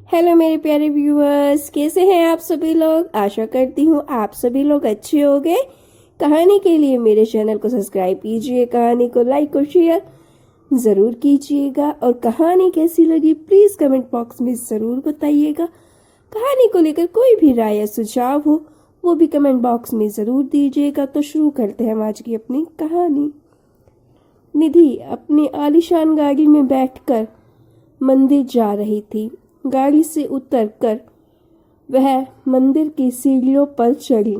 Hello मेरे प्यारे viewers, कैसे हैं आप सभी लोग। आशा करती हूँ आप सभी लोग अच्छे होंगे। कहानी के लिए मेरे चैनल को सब्सक्राइब कीजिए, कहानी को लाइक और शेयर ज़रूर कीजिएगा और कहानी कैसी लगी प्लीज़ कमेंट बॉक्स में ज़रूर बताइएगा। कहानी को लेकर कोई भी राय या सुझाव हो वो भी कमेंट बॉक्स में ज़रूर दीजिएगा। तो शुरू करते हैं हम आज की अपनी कहानी। निधि अपनी आलीशान गाड़ी में बैठकर मंदिर जा रही थी। गाड़ी से उतरकर वह मंदिर की सीढ़ियों पर चढ़ी।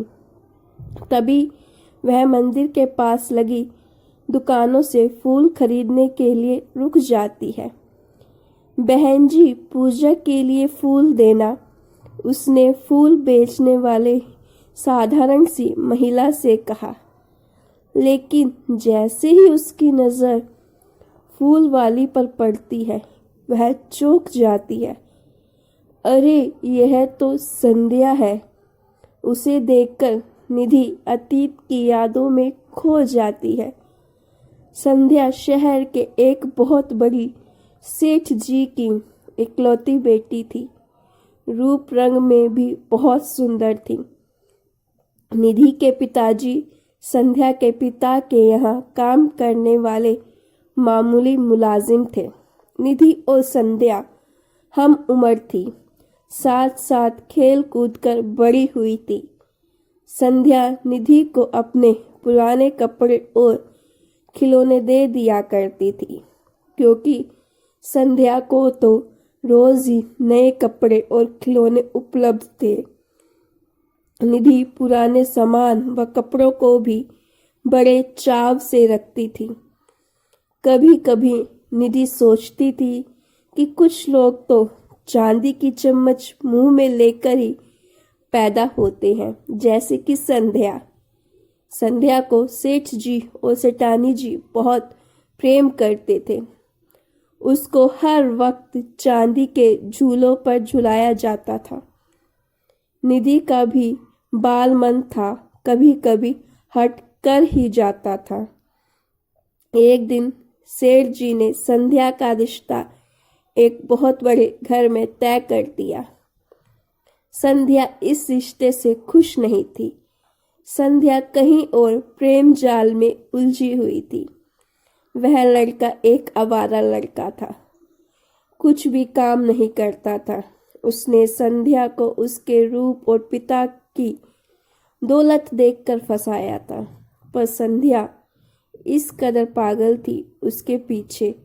तभी वह मंदिर के पास लगी दुकानों से फूल खरीदने के लिए रुक जाती है। बहन जी, पूजा के लिए फूल देना, उसने फूल बेचने वाले साधारण सी महिला से कहा। लेकिन जैसे ही उसकी नज़र फूल वाली पर पड़ती है वह चौंक जाती है। अरे यह तो संध्या है। उसे देखकर निधि अतीत की यादों में खो जाती है। संध्या शहर के एक बहुत बड़ी सेठ जी की इकलौती बेटी थी। रूप रंग में भी बहुत सुंदर थी। निधि के पिताजी संध्या के पिता के यहाँ काम करने वाले मामूली मुलाजिम थे। निधि और संध्या हम उम्र थी, साथ साथ खेल कूद कर बड़ी हुई थी। संध्या निधि को अपने पुराने कपड़े और खिलौने दे दिया करती थी, क्योंकि संध्या को तो रोज ही नए कपड़े और खिलौने उपलब्ध थे। निधि पुराने सामान व कपड़ों को भी बड़े चाव से रखती थी। कभी कभी निधि सोचती थी कि कुछ लोग तो चांदी की चम्मच मुंह में लेकर ही पैदा होते हैं, जैसे कि संध्या। संध्या को सेठ जी और सेठानी जी बहुत प्रेम करते थे। उसको हर वक्त चांदी के झूलों पर झुलाया जाता था। निधि का भी बाल मन था, कभी कभी हट कर ही जाता था। एक दिन सेठ जी ने संध्या का रिश्ता एक बहुत बड़े घर में तय कर दिया। संध्या इस रिश्ते से खुश नहीं थी। संध्या कहीं और प्रेम जाल में उलझी हुई थी। वह लड़का एक आवारा लड़का था, कुछ भी काम नहीं करता था। उसने संध्या को उसके रूप और पिता की दौलत देखकर फंसाया था, पर संध्या इस कदर पागल थी उसके पीछे,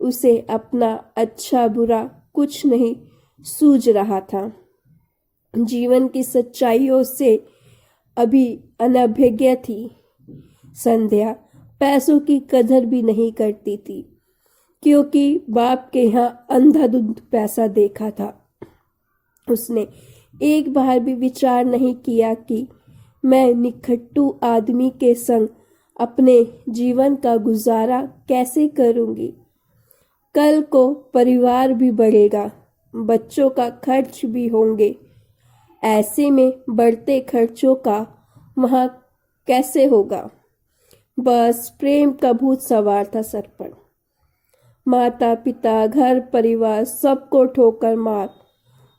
उसे अपना अच्छा बुरा कुछ नहीं सूझ रहा था। जीवन की सच्चाइयों से अभी अनभिज्ञ थी। संध्या पैसों की कदर भी नहीं करती थी, क्योंकि बाप के यहाँ अंधाधुंध पैसा देखा था। उसने एक बार भी विचार नहीं किया कि मैं निखट्टू आदमी के संग अपने जीवन का गुजारा कैसे करूंगी। कल को परिवार भी बढ़ेगा, बच्चों का खर्च भी होंगे। ऐसे में बढ़ते खर्चों का वहाँ कैसे होगा। बस प्रेम का भूत सवार था सर पर। माता पिता घर परिवार सबको ठोकर मार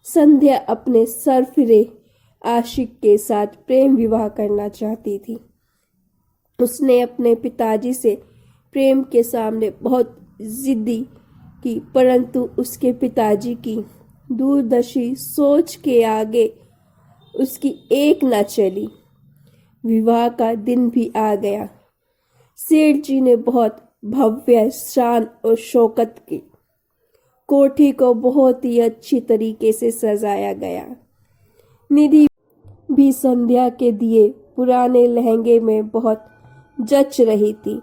संध्या अपने सरफिरे आशिक के साथ प्रेम विवाह करना चाहती थी। उसने अपने पिताजी से प्रेम के सामने बहुत जिद्दी की, परंतु उसके पिताजी की दूरदर्शी सोच के आगे उसकी एक न चली। विवाह का दिन भी आ गया। सेठ जी ने बहुत भव्य शान और शौकत की कोठी को बहुत ही अच्छी तरीके से सजाया गया। निधि भी संध्या के दिए पुराने लहंगे में बहुत जच रही थी।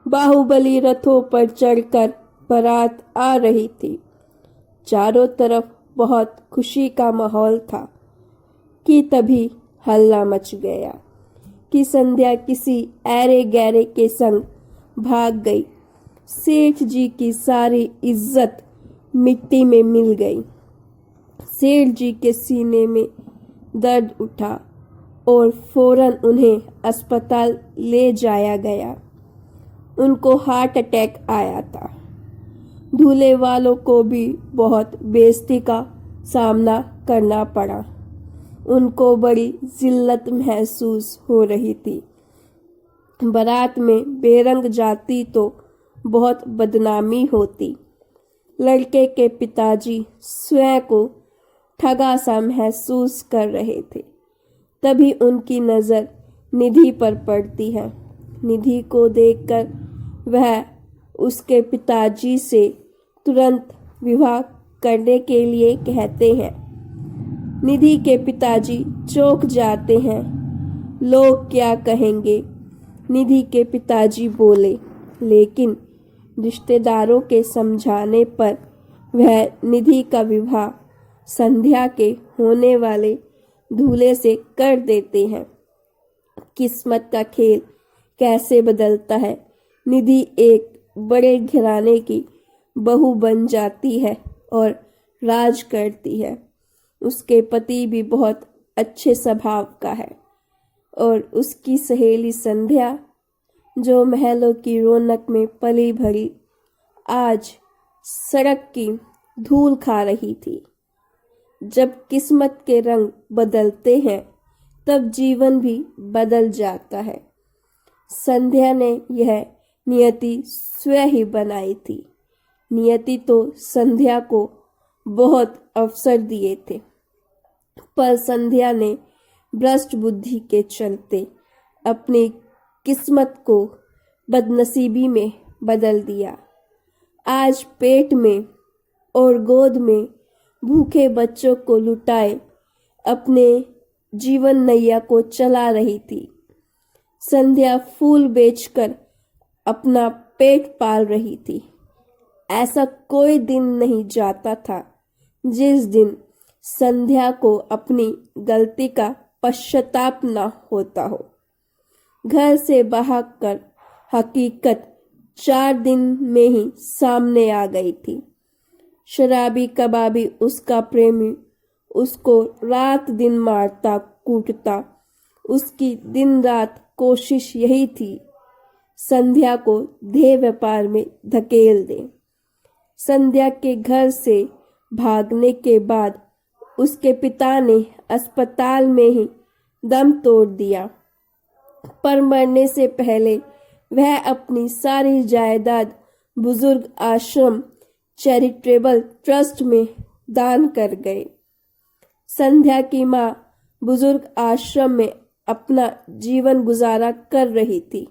बाहुबली रथों पर चढ़कर बारात आ रही थी। चारों तरफ बहुत खुशी का माहौल था कि तभी हल्ला मच गया कि संध्या किसी ऐरे गैरे के संग भाग गई। सेठ जी की सारी इज्जत मिट्टी में मिल गई। सेठ जी के सीने में दर्द उठा और फौरन उन्हें अस्पताल ले जाया गया। उनको हार्ट अटैक आया था। दूल्हे वालों को भी बहुत बेइज्जती का सामना करना पड़ा। उनको बड़ी जिल्लत महसूस हो रही थी। बारात में बेरंग जाती तो बहुत बदनामी होती। लड़के के पिताजी स्वयं को ठगा सा महसूस कर रहे थे। तभी उनकी नज़र निधि पर पड़ती है। निधि को देखकर वह उसके पिताजी से तुरंत विवाह करने के लिए कहते हैं। निधि के पिताजी चौंक जाते हैं। लोग क्या कहेंगे? निधि के पिताजी बोले, लेकिन रिश्तेदारों के समझाने पर वह निधि का विवाह संध्या के होने वाले दूल्हे से कर देते हैं। किस्मत का खेल कैसे बदलता है। निधि एक बड़े घराने की बहू बन जाती है और राज करती है। उसके पति भी बहुत अच्छे स्वभाव का है और उसकी सहेली संध्या, जो महलों की रौनक में पली भरी, आज सड़क की धूल खा रही थी। जब किस्मत के रंग बदलते हैं तब जीवन भी बदल जाता है। संध्या ने यह नियति स्वयं ही बनाई थी। नियति तो संध्या को बहुत अवसर दिए थे, पर संध्या ने भ्रष्ट बुद्धि के चलते अपनी किस्मत को बदनसीबी में बदल दिया। आज पेट में और गोद में भूखे बच्चों को लुटाए अपने जीवन नैया को चला रही थी। संध्या फूल बेचकर अपना पेट पाल रही थी। ऐसा कोई दिन नहीं जाता था जिस दिन संध्या को अपनी गलती का पश्चाताप न होता हो। घर से भागकर हकीकत 4 दिन में ही सामने आ गई थी। शराबी कबाबी उसका प्रेमी उसको रात दिन मारता कूटता। उसकी दिन रात कोशिश यही थी संध्या को देह व्यापार में धकेल दे। संध्या के घर से भागने के बाद उसके पिता ने अस्पताल में ही दम तोड़ दिया, पर मरने से पहले वह अपनी सारी जायदाद बुजुर्ग आश्रम चैरिटेबल ट्रस्ट में दान कर गए। संध्या की माँ बुजुर्ग आश्रम में अपना जीवन गुजारा कर रही थी।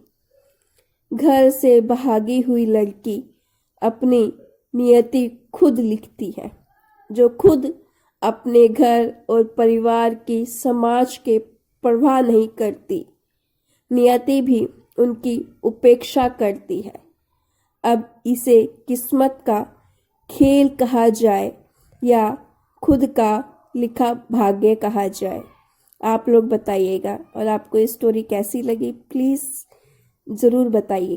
घर से भागी हुई लड़की अपनी नियति खुद लिखती है, जो खुद अपने घर और परिवार की, समाज के परवाह नहीं करती। नियति भी उनकी उपेक्षा करती है। अब इसे किस्मत का खेल कहा जाए या खुद का लिखा भाग्य कहा जाए, आप लोग बताइएगा। और आपको ये स्टोरी कैसी लगी प्लीज़ ज़रूर बताइए।